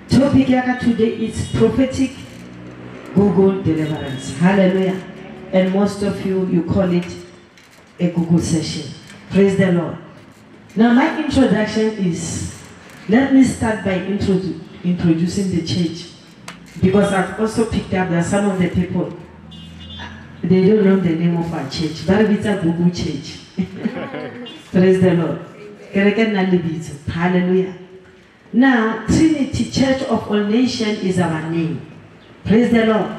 Topic today is prophetic Google deliverance. Hallelujah. And most of you call it a Google session. Praise the Lord. Now my introduction is, let me start by introducing the church. Because I've also picked up that some of the people, they don't know the name of our church. But it's a Google church. Praise the Lord. Hallelujah. Now, Trinity Church of All Nations is our name. Praise the Lord.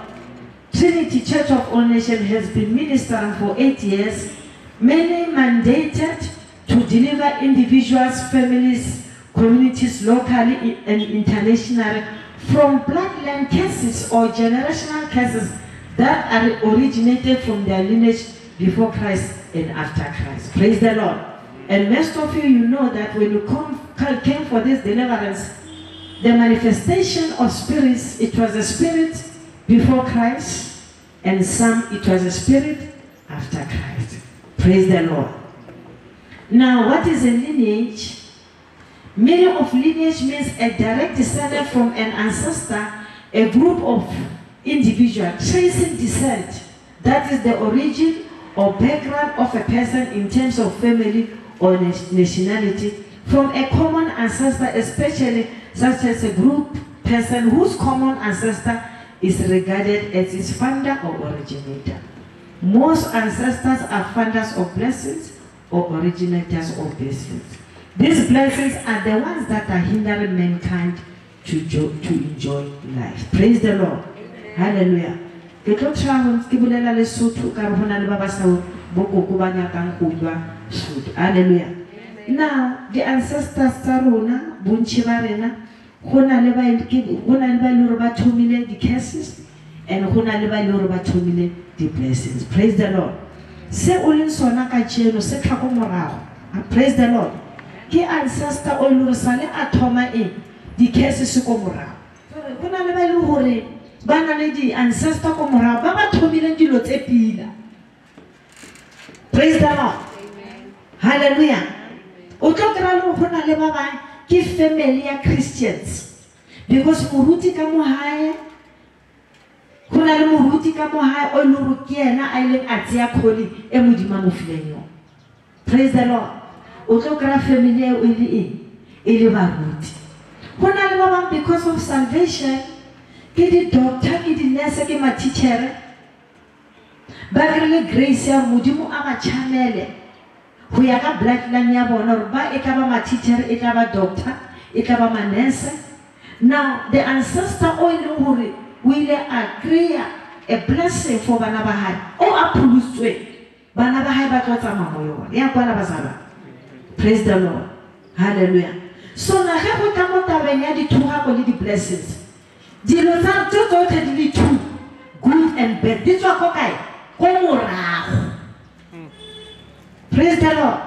Trinity Church of All Nations has been ministering for 8 years, mainly mandated to deliver individuals, families, communities locally and internationally from bloodline cases or generational cases that are originated from their lineage before Christ and after Christ. Praise the Lord. And most of you know that when you came for this deliverance, the manifestation of spirits, it was a spirit before Christ, and some it was a spirit after Christ. Praise the Lord. Now, what is a lineage? Meaning of lineage means a direct descendant from an ancestor, a group of individuals tracing descent. That is the origin or background of a person in terms of family or nationality from a common ancestor, especially such as a group person whose common ancestor is regarded as its founder or originator. Most ancestors are founders of blessings or originators of blessings. These blessings are the ones that are hindering mankind to enjoy life. Praise the Lord. Amen. Hallelujah. Hallelujah. Now, the ancestors Saruna, Bunchivarena, Honaleva Luruba 2 million the cases, and Honaleva Luruba 2 million the blessings. Praise the Lord. Se Ulin Sonaka Cheno, Se Kakomorao. Praise the Lord. Ki ancestor Olurusale Atoma in the cases Komora. Honaleva Luhore, Banaledi, ancestor Komora, Baba 2 million Dilotepila. Praise the Lord. Hallelujah. Otogralo hona le baba ke family ya Christians. Because muruti ka mohaya hona le muruti ka mohaya o luru ke yena a ile a tsia kholi e modima mo filenyo. Praise the Lord. Otogra family e ile baruti. Hona le baba because of salvation ke di doctor ke di nurse ke ma teacher ba grile grace ya modimo a ba chanele. Who ya ka bloodline ya bona ba e ka ba ma teacher e ka ba doctor e ka ba ma nurse. Now the ancestor o ile hore o ile agree a blessing for bana ba hae o aphuluswe bana ba hae ba tlotsa mamoyo ya kwala bazaba. Praise the Lord. Hallelujah. So na ge go ka mo tabeng ya dithuga go le di blessings dilo tsa tsotlhe di le two, good and bad, di tswa go kae go morago. Praise the Lord.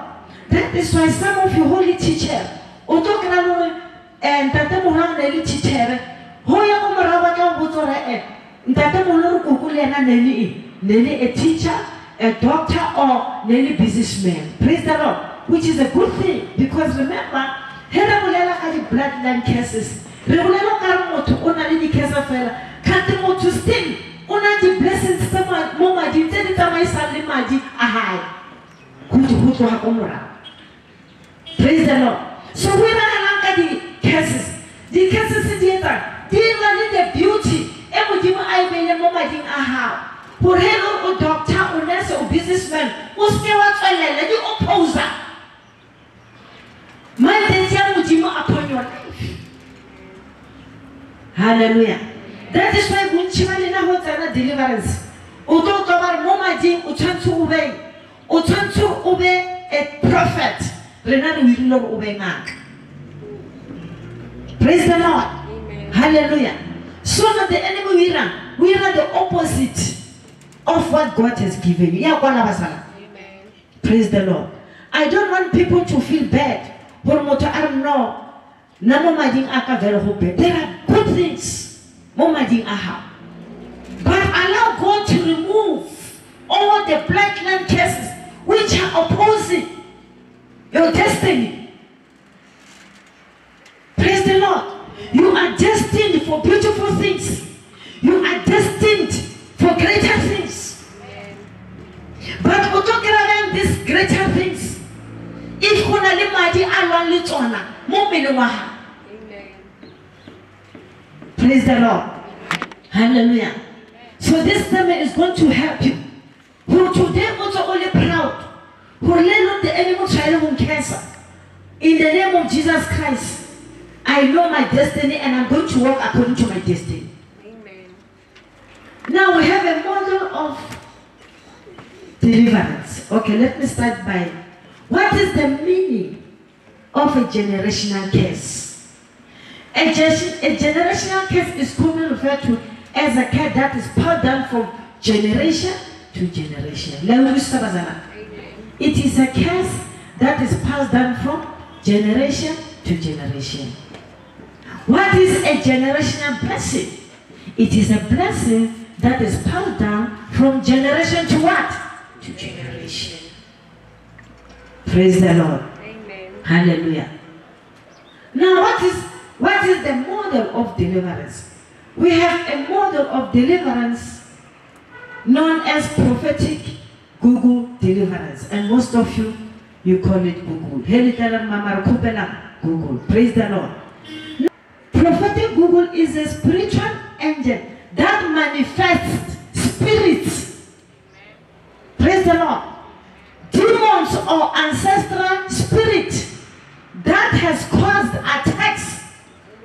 That is why some of you holy teacher, Otokrano and Tatamura teacher, Hoya Morava Butora, Tatamulu Kukulena Nelly, a teacher, a doctor, or Nelly businessman. Praise the Lord, which is a good thing because remember, Herabulela had the bloodline cases. Regular Karamoto, only the case of fella, Katimo to sting, only the blessings, someone, Moma, did tell it to my son, Maji, ahai. Praise the Lord. So we are not the cases. The cases in the other. They are the beauty. Every time I made a moment in aha. For hello, or doctor, or nurse, or businessman, who stay what I let you oppose that. My dear Mujima upon your life. Hallelujah. That is why Munchimalina Hotana deliverance. Although Tobar Momajin, Utan to obey. Otanto obey a prophet. Renan will not obey man. Praise the Lord. Amen. Hallelujah. So that the enemy we run the opposite of what God has given you. Amen. Praise the Lord. I don't want people to feel bad. There are good things. But allow God to remove all the bloodline cases which are opposing your destiny. Praise the Lord. You are destined Praise the Lord. Hallelujah. So this sermon is going to help you. Who today also only proud. Who lay on the enemy trial of cancer. In the name of Jesus Christ, I know my destiny and I'm going to walk according to my destiny. Amen. Now we have a model of deliverance. Okay, let me start by what is the meaning of a generational curse? A generational curse is commonly referred to as a curse that is passed down from generation to generation. It is a curse that is passed down from generation to generation. What is a generational blessing? It is a blessing that is passed down from generation to what? To generation. Praise the Lord. Amen. Hallelujah. Now what is the model of deliverance? We have a model of deliverance known as prophetic Google deliverance. And most of you call it Google. Google. Praise the Lord. Now, prophetic Google is a spiritual engine that manifests spirits. Praise the Lord. Demons or ancestral spirit that has caused attacks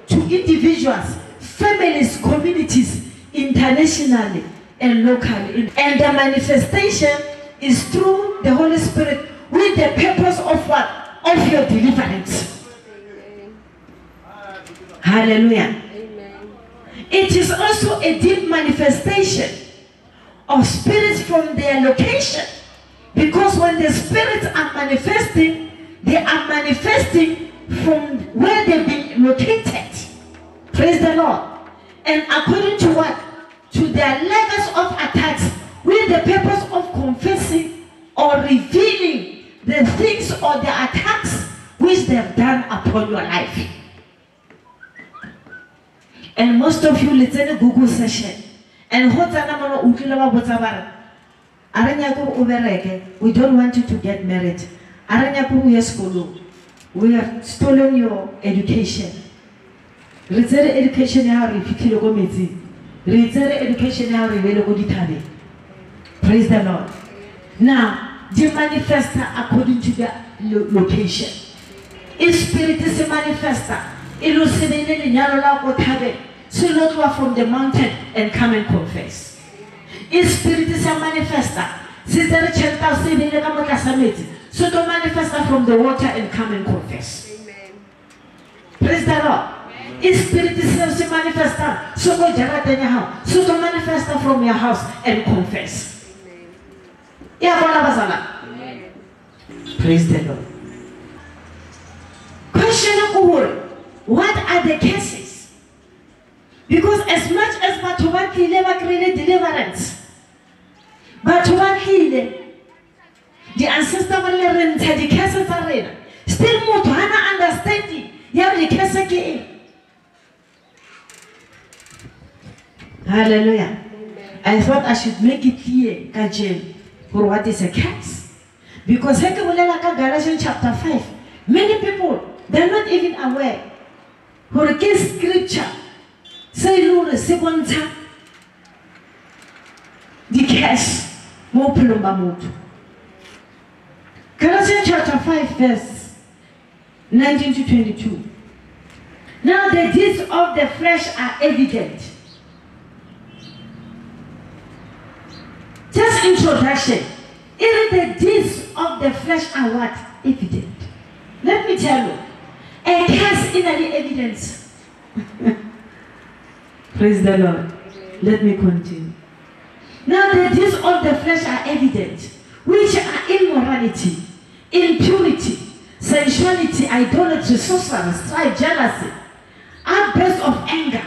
to individuals, families, communities, internationally and locally. And the manifestation is through the Holy Spirit with the purpose of what? Of your deliverance. Amen. Hallelujah. Amen. It is also a deep manifestation of spirits from their location. Because when the spirits are manifesting, they are manifesting from where they've been located. Praise the Lord. And according to what? To their levels of attacks, with the purpose of confessing or revealing the things or the attacks which they have done upon your life. And most of you listen to Google session. And we don't want you to get married. We have stolen your education. Education Praise the Lord. Now, they manifest according to their location. If spirit is a manifester, it will see the nyalo so not from the mountain and come and confess. If spirit is a manifester, so don't manifest from the water and come and confess. Amen. Praise the Lord. If spirit is a manifester, so go in your house. So don't manifest from your house and confess. Amen. Praise the Lord. Question number 1. What are the cases? Because as much as Batuba created deliverance, Batuba healed the ancestor will rent the cases arena. Still more to understanding. You have the case again. Hallelujah. Amen. I thought I should make it clear, Kajem, for what is a curse. Because Galatians chapter 5, many people, they're not even aware. For against scripture, say Lord, second time, the curse, more plumba. Galatians chapter 5, verse 19 to 22. Now the deeds of the flesh are evident. Just introduction. Even the deeds of the flesh are what? Evident. Let me tell you. A curse in the evidence. Praise the Lord. Let me continue. Now the deeds of the flesh are evident, which are immorality, impurity, sensuality, idolatry, sorcery, strife, jealousy, outbursts of anger,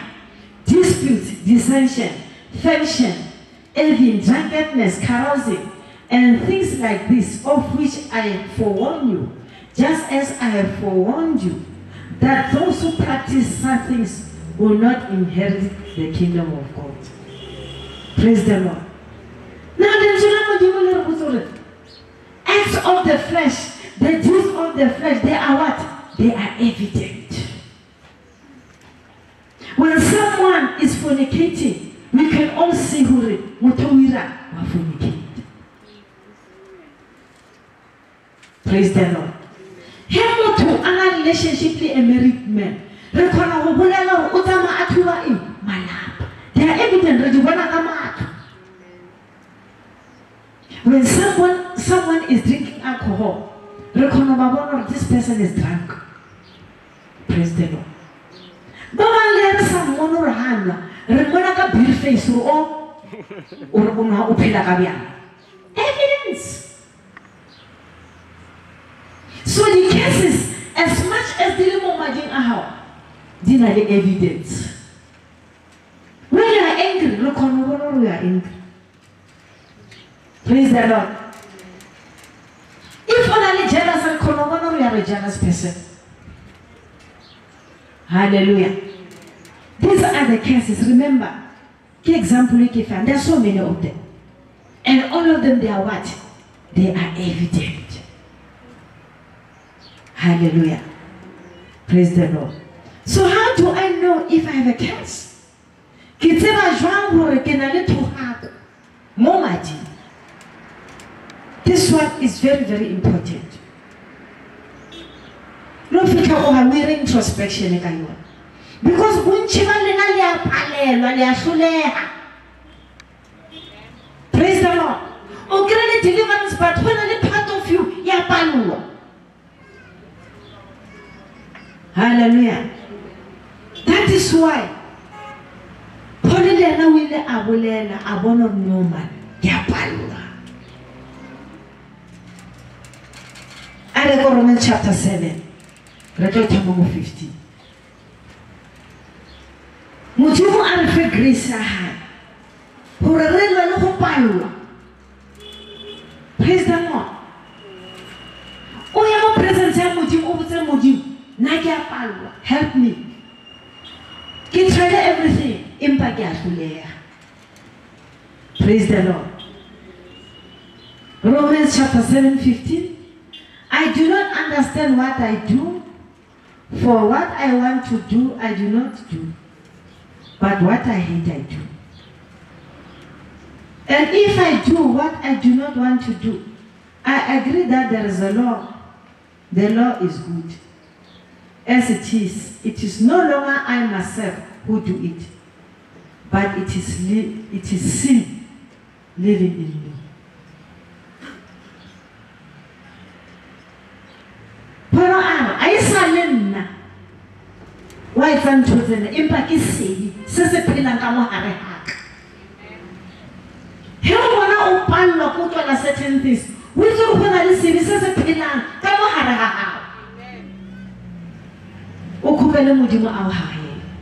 disputes, dissension, faction, envy, drunkenness, carousing, and things like this, of which I forewarn you, just as I have forewarned you, that those who practice such things will not inherit the kingdom of God. Praise the Lord. Now the acts of the flesh, the deeds of the flesh, they are what? They are evident. When someone fornicating, we can all see who Mutawira wa fornicate. Praise the Lord. Here to a relationship with a married man. Rekona ho bolela o tsama a thuba eng malapa. They are evident re di bona ka matlo. When someone is drinking alcohol, rekona ba bona this person is drunk. Praise the Lord. Baba le someone o hana re bona ka beer face o bona o phela ka bjang. Evidence. So the cases, as much as the moment are how, these are the evidence. When you are angry, look on when you are angry. Praise the Lord. If only jealous and you are a jealous person. Hallelujah. These are the cases. Remember, the example you give, there are so many of them. And all of them, they are what? They are evident. Hallelujah. Praise the Lord. So how do I know if I have a case? This one is very, very important. Introspection. Because praise the Lord. Okay, deliverance, but when only part of you, hallelujah. That is why Polilena wile abulela abono normal yapalula. I go Romans chapter 7. Read 15. Mujibu arife grace high. Hurarela no hopalula. Praise the Lord. Oyamo presence ya mujibu ubutse mujibu. Help me. Get rid of everything. Praise the Lord. Romans chapter 7:15. I do not understand what I do, for what I want to do, I do not do. But what I hate, I do. And if I do what I do not want to do, I agree that there is a law. The law is good. As it is no longer I myself who do it, but it is sin living in me. Pero I salenna. Why can't you say impact is say se phela ka mo hare haka. He bona o palla go tswela certain things. We tlo go na le se se phela ka mo hare haka.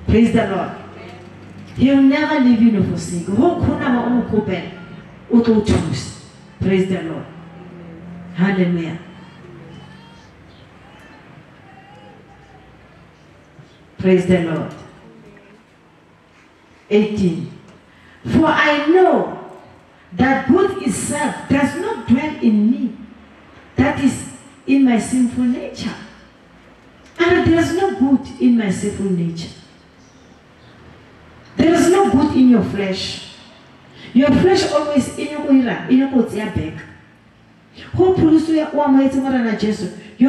Praise the Lord. He will never leave you nor forsake you. Praise the Lord. Hallelujah. Praise the Lord. 18. For I know that good itself does not dwell in me, that is in my sinful nature. And there is no good in my sinful nature. There is no good in your flesh. Your flesh always in your back. Your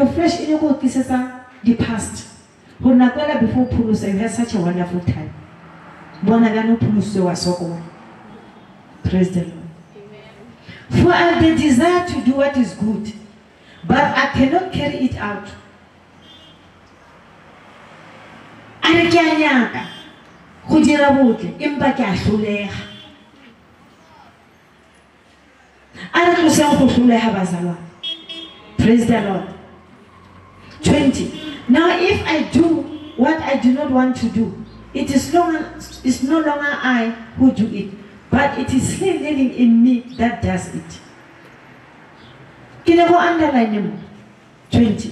flesh in your the past. Before Pulusa, you had such a wonderful time. Praise the Lord. For I have the desire to do what is good, but I cannot carry it out. Praise the Lord. 20. Now if I do what I do not want to do, it is no longer I who do it, but it is Him living in me that does it. Can I go underline 20.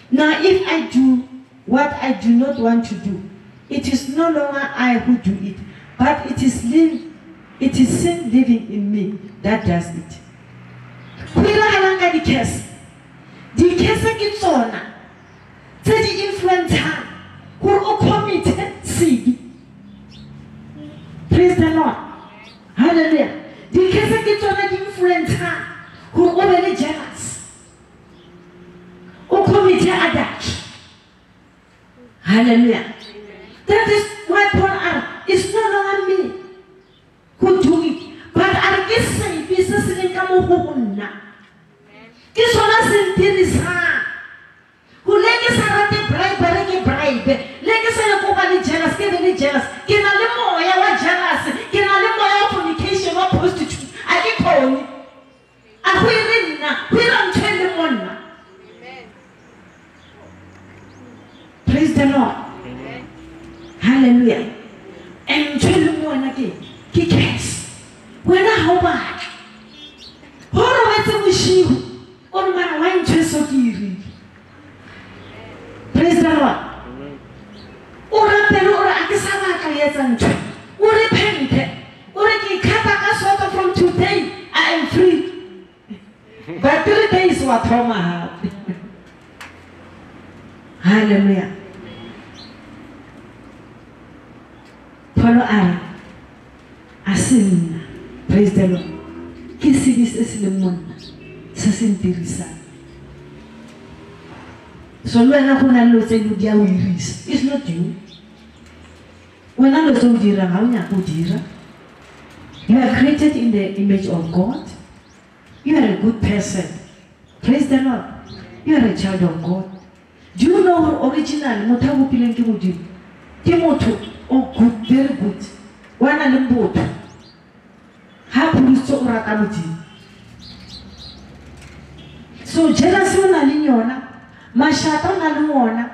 Now if I do what I do not want to do, it is no longer I who do it, but it is sin living in me that does it. The case is on. The influence who committed sin. Hallelujah. Di kese ke tsona di influence go o be le jealous. O commit adultery. Hallelujah. That is why Paul are. It's no longer me who do it, but I guess say business in Kamuhuna. This one is in Tirisa. Who legacy a bribe, bribe. Legacy a company jealous, get any jealous. Can I live more? I was jealous. Can I live more fornication or prostitute? I get called. I will in now. We don't tell them one. Praise the Lord. Amen. Hallelujah. And tell them one again. He cares. When I hold back. What do I wish you? On my wine dress of you. Praise the Lord. Ora pero ora akisama kayezantu. Ora repent. Ora ki kata from today I am free. But 3 days what trauma. Hallelujah. Follow Aaron. Asin. Praise the Lord. Kisi is the moon. Sasin Tirisa. So when I want to say it's not you. When I was told you are created in the image of God. You are a good person. Praise the Lord. You are a child of God. Do you know her original? Motabu pilenki mudi. Timoto. Oh, good, very good. One and boat. Happy so rakamuti. So jealousy na linyona. Mashata na luona.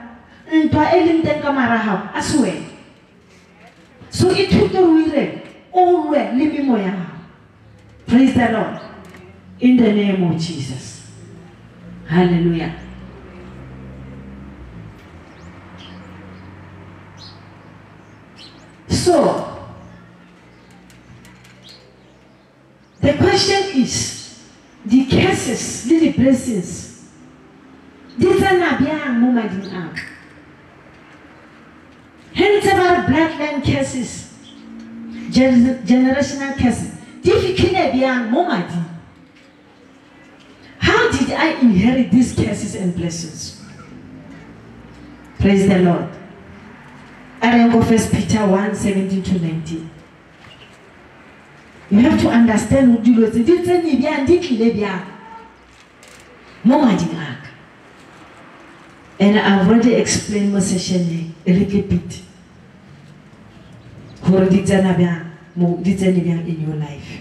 Ntwa elintenga maraha. Aswe. So it took the wire. All way living moya. Praise the Lord. In the name of Jesus. Hallelujah. So, the question is, the cases, the blessings, these are not being moved in ark. Hence about bloodline cases, generational cases, difficult beyond moved. How did I inherit these cases and blessings? Praise the Lord. I go 1 Peter 1:17-19. You have to understand what you do. And I've already explained my session a little bit. In your life.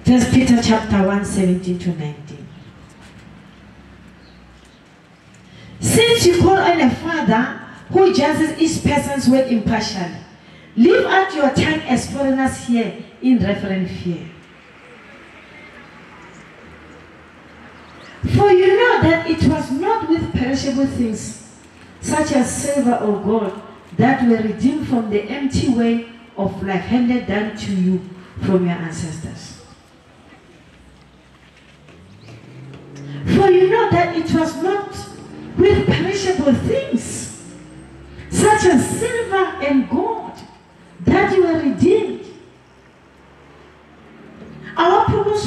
1 Peter chapter 1:17-19. Since you call on a Father who judges each person's work impartially, live out your time as foreigners here in reverent fear. For you know that it was not with perishable things, such as silver or gold, that were redeemed from the empty way of life handed down to you from your ancestors. For you know that it was not with perishable things, such as silver and gold, that you were redeemed. Our praise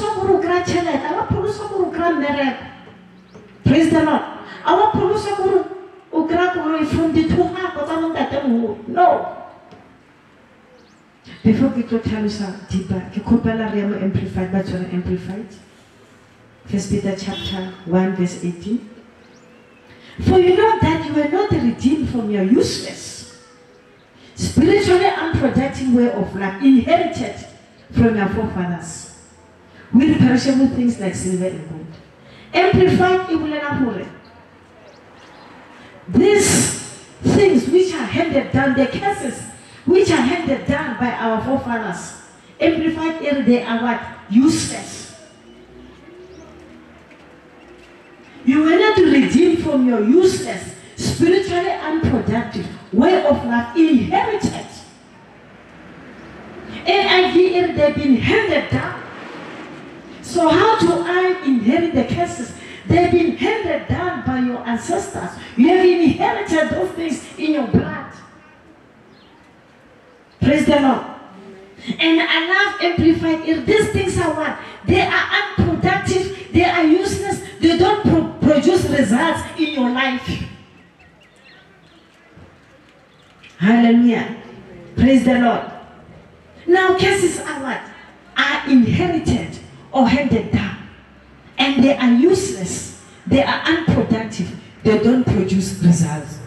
the Lord. Our from the two no. Before we go tell us deeper, amplified, but amplified. 1 Peter chapter 1:18. For you know that you were not redeemed from your useless, spiritually unprotected way of life, inherited from your forefathers, with perishable things like silver and gold. Amplified, these things which are handed down, the curses which are handed down by our forefathers, amplified here, they are what? Useless. You were not redeemed from your useless, spiritually unproductive way of life, inherited. NIV, they've been handed down. So how do I inherit the curses? They've been handed down by your ancestors. You have inherited those things in your blood. Praise the Lord. And I love Amplified. If these things are what? They are unproductive, they are useless, they don't produce results in your life. Hallelujah. Praise the Lord. Now curses are what? Are inherited or handed down. And they are useless. They are unproductive. They don't produce results.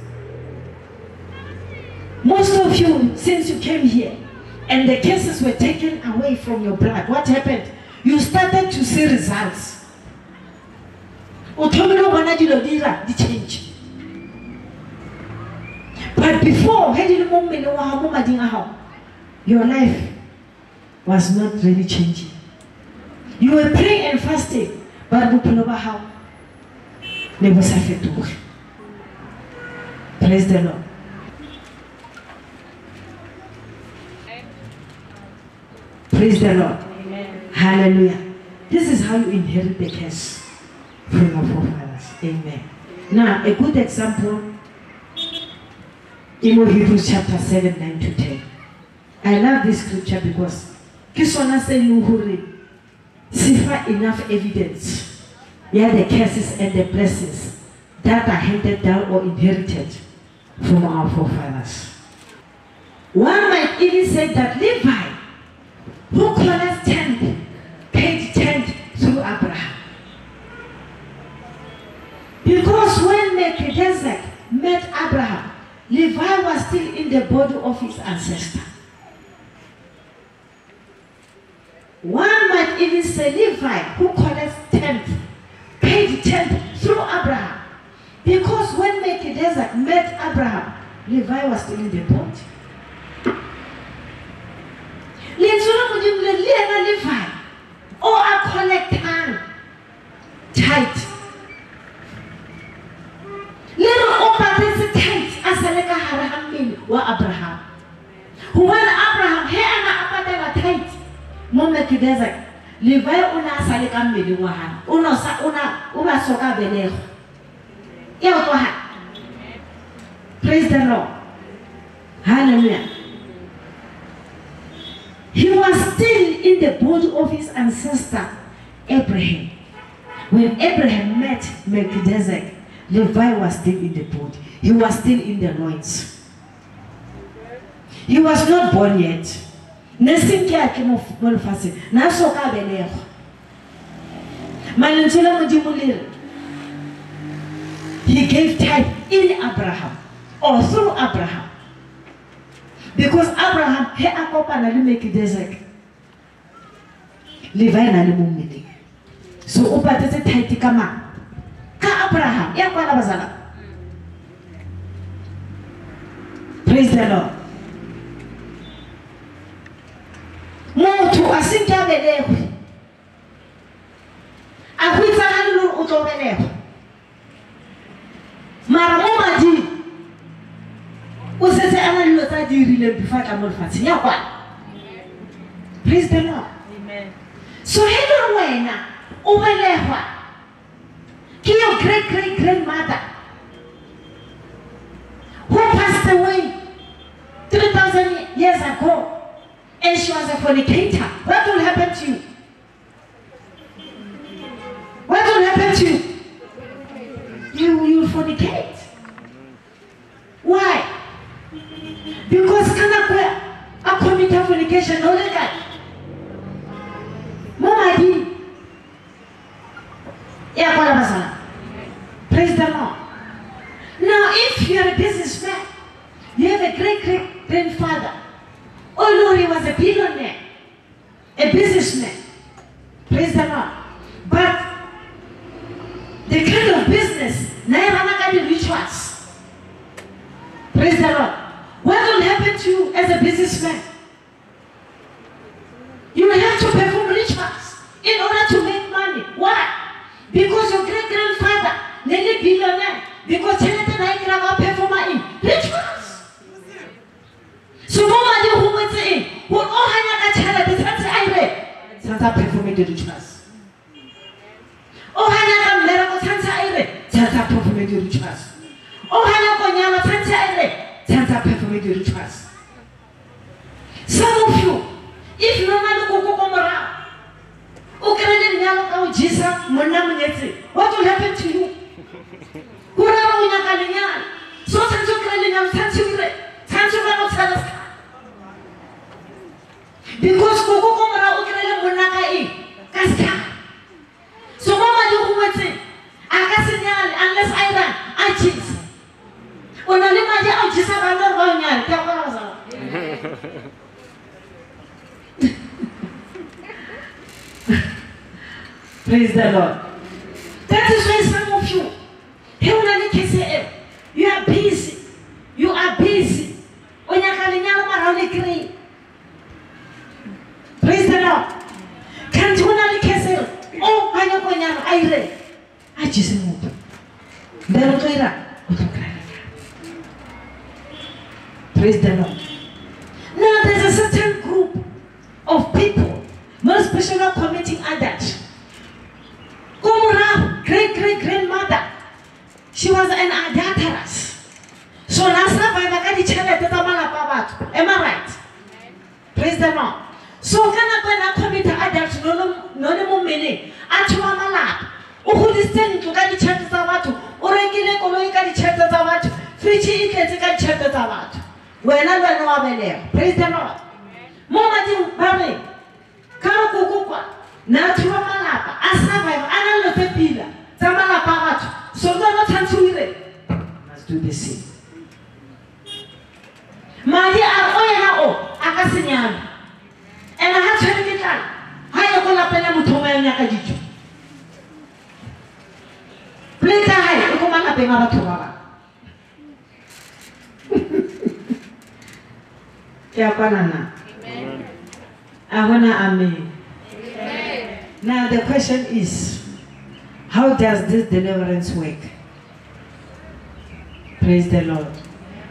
Most of you, since you came here, and the curses were taken away from your blood, what happened? You started to see results. The change. But before, your life was not really changing. You were praying and fasting, but how? Praise the Lord. Praise the Lord. Amen. Hallelujah. This is how you inherit the curse from your forefathers. Amen. Now, a good example in Hebrews chapter 7, 9 to 10. I love this scripture because Kiswana say enough evidence. Yeah, the curses and the blessings that are handed down or inherited from our forefathers. One might even say that Levi, who collects 10th, paid 10th through Abraham. Because when Melchizedek met Abraham, Levi was still in the body of his ancestor. One might even say Levi, who collects 10th, paid 10th through Abraham. Because when Melchizedek met Abraham, Levi was still in the body. Levi, or a collector tight. Little open tight as a lega Haraham wa Abraham. Who when Abraham here na tight. Melchizedek, Levi una salika mili wahan. Una soka beleho. Praise the Lord. Hallelujah. He was still in the body of his ancestor, Abraham. When Abraham met Melchizedek, Levi was still in the body. He was still in the loins. He was not born yet. He gave tithe in Abraham or through Abraham. Because Abraham he accompanied Melchizedek. Levi na limumili. So upatete tithe kama ka Abraham ya kwa bazala. Praise the Lord. Motu asinka belehu. Akwita halulu utobelehu. Mara di. Praise the Lord. Amen. So hello wena uwelewa your great grandmother who passed away 3,000 years ago and she was a fornicator. What will happen to you? What will happen to you? You will fornicate. Why? Because kana a commit fornication no legal. Mama di. Praise the Lord. Now if you are a businessman, you have a great grandfather. Oh no, he was a billionaire, a businessman. Praise the Lord. But the kind of business never got the rituals. Praise the Lord. What will happen to you as a businessman? You will have to perform rituals in order to make money. Why? Because your great-grandfather, nearly billionaire, because Chinese performer in rituals. So nobody who went in will all hang a child at the Santa performing the rituals. Oh, hang a miracle Santa performing the rituals. Oh, hang a Santa performing the rituals. Some of you, Because koko komara ukirele monaka kaska. So mama di huwete akasinyali unless I run achis. Onale maji achisa bandar banyal kya kara. Praise the Lord. That is why some of you, you are busy. You are busy. Praise the Lord. Can't you only kiss it? Oh, I know when I read. I just moved. Praise the Lord. Now there's a certain group of people, most especially committing adultery. Great-great-grandmother, she was an adulteress. So am I right? Praise the Lord. So can I commit adultery? No meaning. Achuma malap. Uhudisten to get the church of Zawatu. Oregile Koloika the church of Zawatu. Frichi Iketika church of Zawatu. Whenever no abele. Praise the Lord. Mama di Bari. Karakukukwa. Natura malapa. Asava. Analo pepila. Zamala pawatu. So don't tantuire. Let's do the same. Madi aoya o. Akasinyana. And I have to get that. How you going to play Mutoma and Yakajiju? Play the high, you come up in our Tumaba. Amen. Amen. Now the question is, how does this deliverance work? Praise the Lord.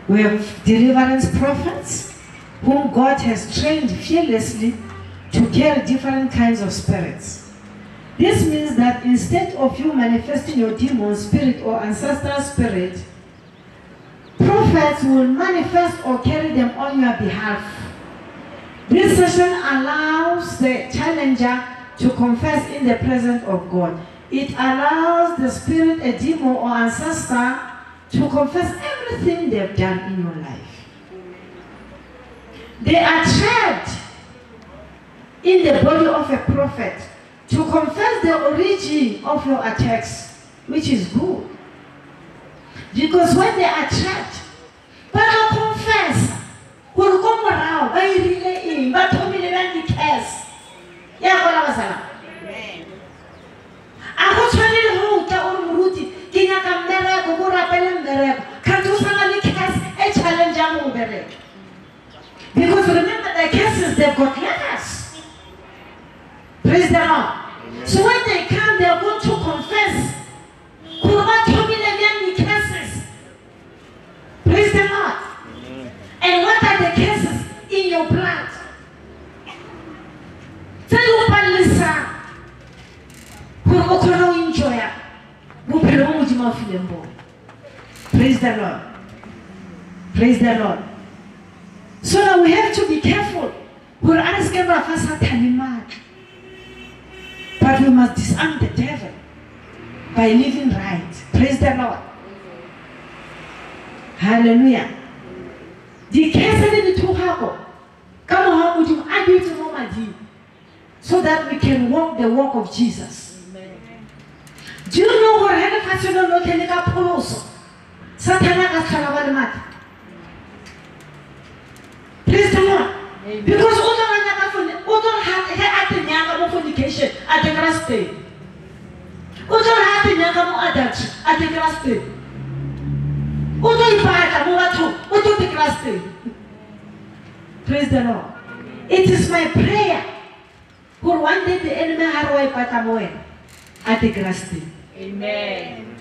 We have deliverance prophets whom God has trained fearlessly to carry different kinds of spirits. This means that instead of you manifesting your demon spirit or ancestral spirit, prophets will manifest or carry them on your behalf. This session allows the challenger to confess in the presence of God. It allows the spirit, a demon or ancestor to confess everything they've done in your life. They are trapped in the body of a prophet to confess the origin of your attacks, which is good. Because when they are trapped, but confess, will come around, by relaying, but to me, the case. Yeah, I was trying to hold the old Ruti, Kinaka Mera, Gura Pelem Mera, Katusana case, a challenge over. Because remember, the cases, they've got letters. Praise the Lord. So when they come, they are going to confess. Praise the Lord. And what are the cases in your blood? Tell you about Lisa. Praise the Lord. Praise the Lord. So now we have to be careful. We're asking but we must disarm the devil by living right. Praise the Lord. Hallelujah. The case in the Tuhako. Come on, would you argue to Nomadi so that we can walk the walk of Jesus? Do you know what happened to the Poloso? Satana Kalabamat. Praise the Lord. Because Odo had the Yangamo fornication at the grass day. Odo had the Yangamo adultery at the grass day. Odo Ipata Moatu, Odo the grass day. Praise the Lord. It is my prayer for one day the enemy Harway Patamoe at the grass day. Amen.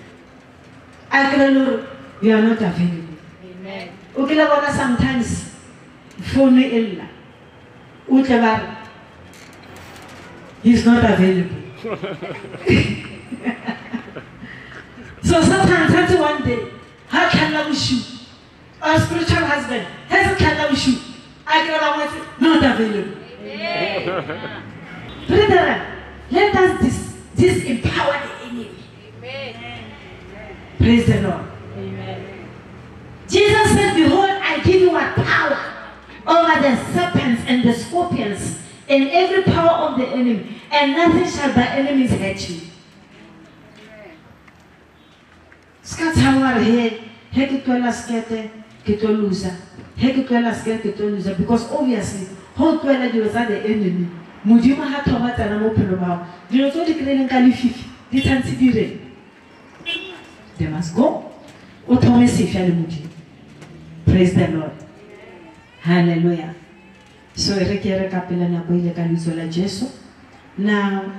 Akralur, you are not available. Amen. Ukilabana sometimes phone illa. Utabar, he's not available. So sometimes one day, how can I wish you? Our spiritual husband has a can I wish you? I not available. Brethren, let us disempower the enemy. Amen. Praise the Lord. Amen. Jesus said, behold, I give you a power and every power of the enemy, and nothing shall by enemies hurt you. Because obviously, how to the enemy. Mujima hatomata na mopelo bao. Dilo tso di kreleng ka lefifi, di tshantse di re. They must go. O thome sefya le Modimo. Praise the Lord. Hallelujah. So re ke re ka pela nako ile ka litso la Jesu. Now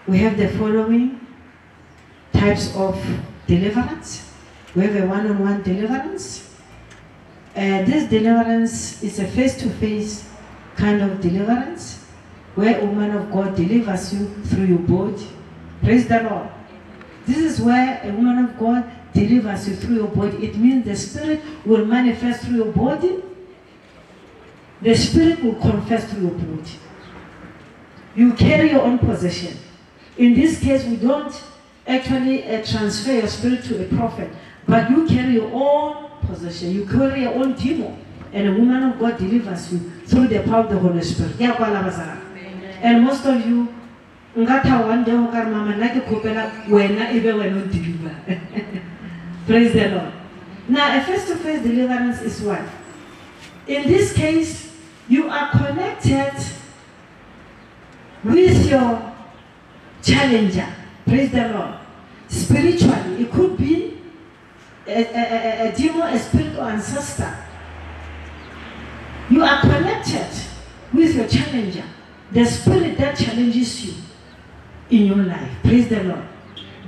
we have the following types of deliverance. We have a one-on-one deliverance. This deliverance is a face-to-face kind of deliverance where a woman of God delivers you through your body. Praise the Lord. This is where a woman of God delivers you through your body. It means the Spirit will manifest through your body. The Spirit will confess through your body. You carry your own possession. In this case, we don't actually transfer your spirit to a prophet, but you carry your own possession. You carry your own demon, and a woman of God delivers you through the power of the Holy Spirit. And most of you, praise the Lord. Now, a face-to-face deliverance is what? In this case, you are connected with your challenger. Praise the Lord. Spiritually, it could be a demon, a spirit, or ancestor. You are connected with your challenger, the spirit that challenges you in your life. Praise the Lord.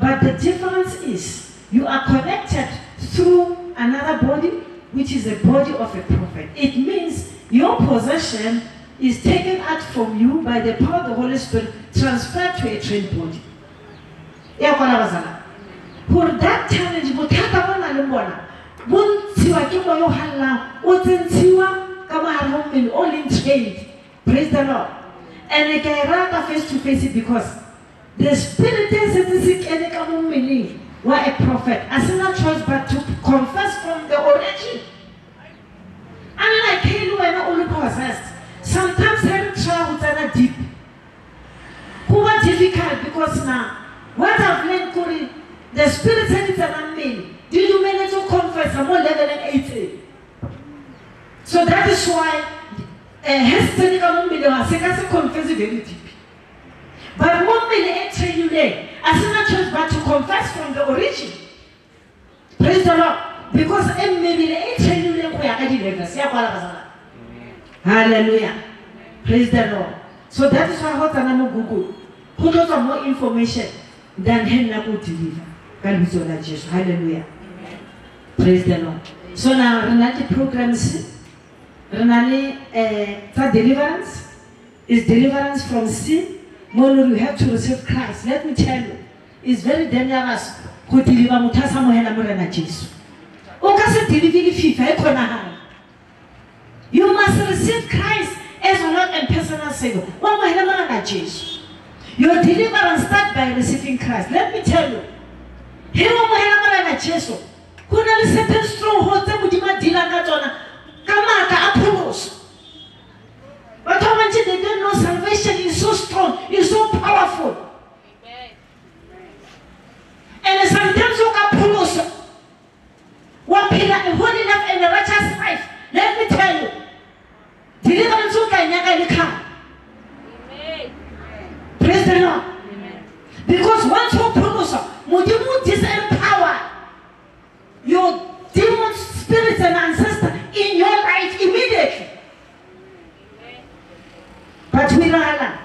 But the difference is you are connected through another body, which is the body of a prophet. It means your possession is taken out from you by the power of the Holy Spirit, transferred to a trained body. For that challenge, all in trade. Praise the Lord. And I can rather face to face it because the Spirit is a were a prophet. I see no choice but to confess from the origin. Unlike Halo and only possessed, sometimes having trouble that are deep. Who are difficult because now, what I've learned, Corey, the Spirit said it's an unmean. Did you manage to confess? I'm more level than 80. So that is why hesitantly confess very deep. But one minute train you there, I see no choice but to confess from the origin. Praise the Lord. Because maybe the train you there we are delivered. Hallelujah. Praise the Lord. So that is why what I'm Google. Who knows more information than Henna would deliver. Hallelujah. Praise the Lord. So now Renati programs Renali for deliverance is deliverance from sin. More you have to receive Christ. Let me tell you, it's very dangerous to deliver Mutasa Mohela Morena Jesus. Okasa deliver FIFA. You must receive Christ as Lord and personal Savior. Your deliverance starts by receiving Christ. Let me tell you. Here kuna certain strongholds that mudima dealer katona kamaka Apollos. But how much they don't know salvation is so strong, is so powerful. And sometimes you Apollos one pillar a holy life and a righteous life. Let me tell you. Deliverance will come. Praise the Lord. Because once you promise, Mudimu disempower your demon spirits and ancestors in your life immediately. But we rala.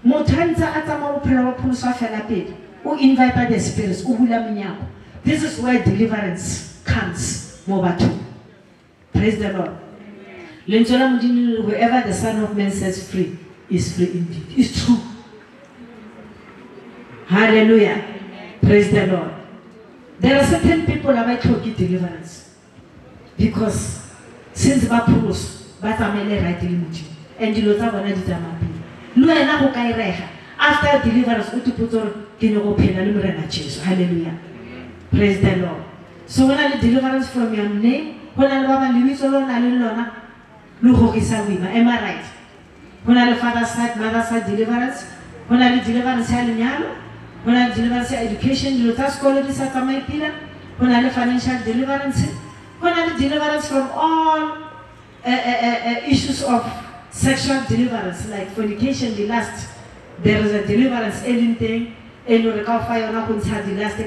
Mutanza atama upela wapunusa felapid. Who invited the spirits? This is where deliverance comes. Mobatu. Praise the Lord. Whoever the Son of Man sets free is free indeed. It's true. Hallelujah. Praise the Lord. There are certain people who might talk deliverance. Because since Bapulos, Batamele rightly much. And you know after deliverance, hallelujah. Praise the Lord. So when I deliverance from your name, when I love and am I right? When I father side, mother side deliverance. When I deliverance Halinyalo. When I deliverance education, Luther scholar is at my pillar. When I financial deliverance. When I deliverance from all issues of sexual deliverance, like fornication, the last. There is a deliverance, anything. And you recover fire on the last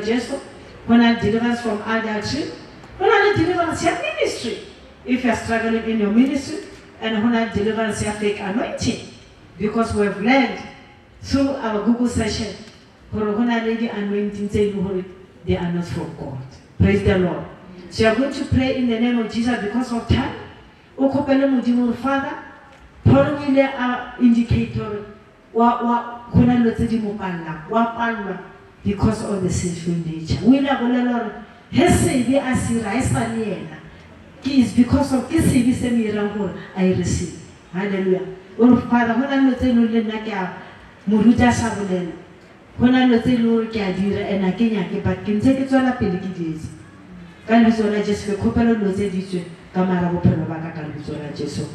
Jesu. When I deliverance from adultery. When I deliverance your ministry. If you are struggling in your ministry, and when I deliverance your fake anointing. Because we have learned through our Google session, when I lady anointing, they are not from God. Praise the Lord. So you are going to pray in the name of Jesus because of time. Father, pouring our indicator. Because of the sinful nature. We are going to learn. Is because of this I receive. Hallelujah. Oh Father, when I know the Naka Muruja Sabulen, when I know the Lord Kadira and Akenya, but can take it all up in the days. Calvisola just for Copelo Lozedici, Camara Openabaka Calvisola Jesu.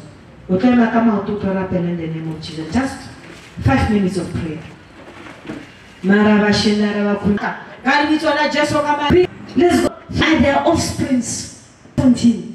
Otema come out to Torapel in the name of Jesus. Just 5 minutes of prayer. Maravashina Kunka. Calvisola Jesu. Let's go. Find their offsprings. Continue.